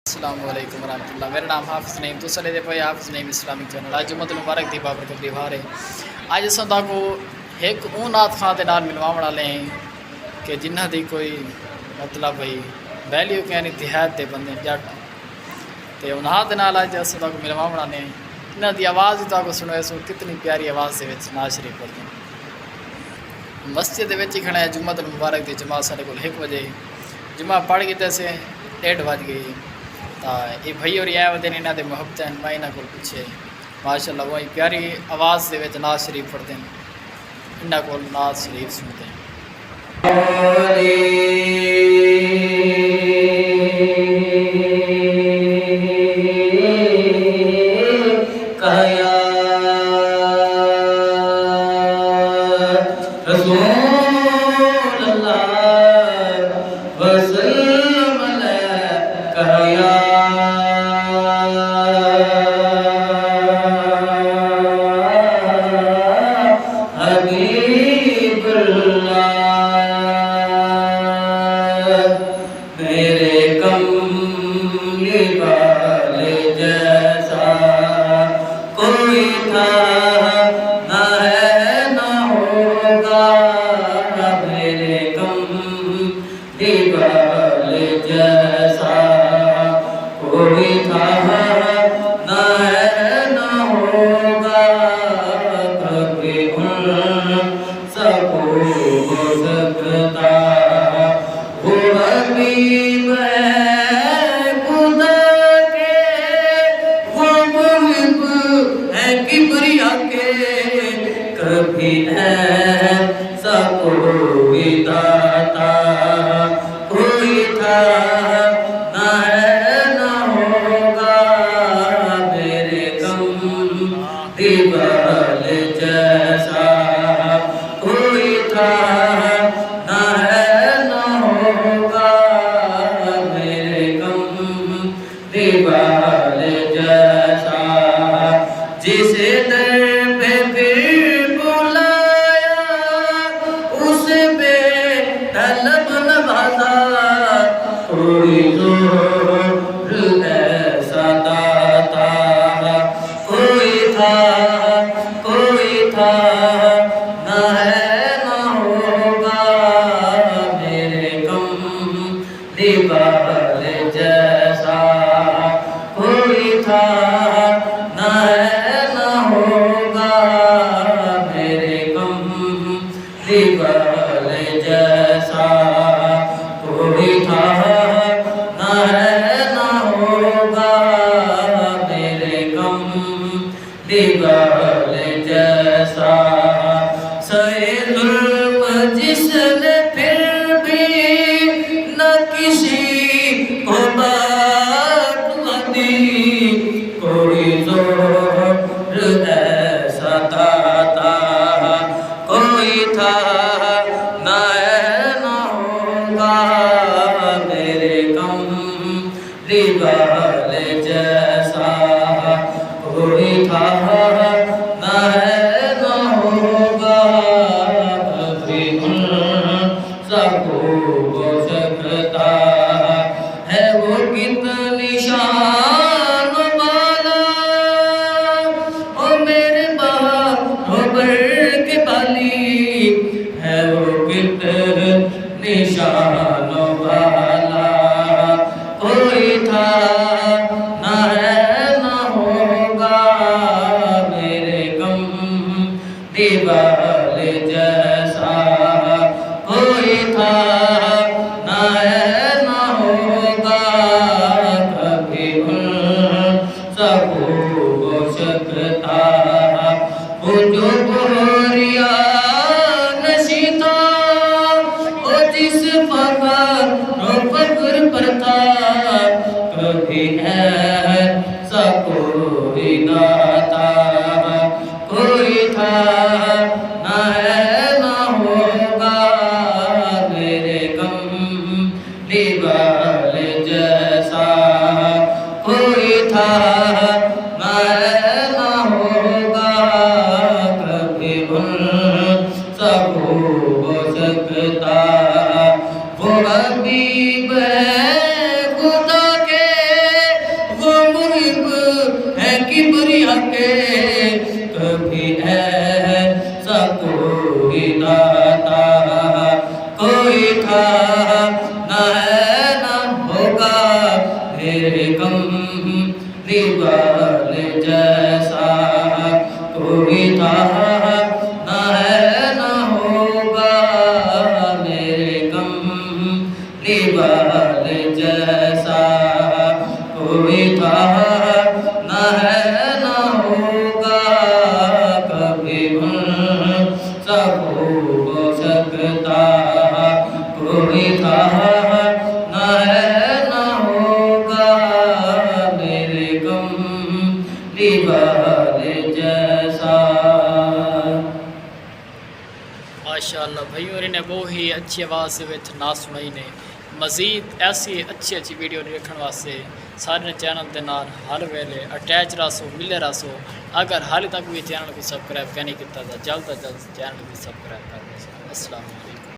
السلام علیکم ورحمۃ اللہ. میرا نام حافظ نعیم تو سلے دے پے حافظ نعیم اسلامک چینل. آج جمعۃ المبارک دی بابرکت دی بہار ہے. آج اساں تاکو ایک اون نات خاں دے نال ملواون والے ہیں کہ جنہ دی کوئی مطلب بھئی ویلیو کہ اتحاد دے بندے جٹ تے انہاں دے نال اج اساں تاکو ملواون والے ہیں. انہاں دی آواز تاکو سنو سو کتنی پیاری آواز دے وچ نعت شریف پڑھدے ہیں. مسجد دے وچ ہی کھڑا ہے. جمعۃ المبارک دی جماعت ساڈے کول 1 بجے جمعہ پڑھ کے تے 1:30 بج گئی. یہ بھائی اور یہ ودے انہاں دے محبت ہیں. میں انہاں کول پوچھے ماشاء اللہ وہی پیاری آواز دے وچ نعت شریف پڑھتے ہیں. انہاں کول نعت شریف سنتے ہیں. حبیب ہے خدا کے جیسا کوئی تھا نہ ہے نہ ہوگا کبھی ان سب ہو سکتا کوئی تھا نہ ہے نہ ہوگا میرے کملی والے جیسا. ماشاءاللہ بھائی اور انہیں وہی اچھی آواز سے نا سنائی نے. مزید ایسی اچھی اچھی ویڈیو دیکھنے واسطے سارے چینل کے نال ہر ویلے اٹیچ رہو ملے رہو. اگر حال تک بھی چینل کو سبسکرائب نہیں کیا تو جلد از جلد چینل کو سبسکرائب کر دیں. السلام علیکم.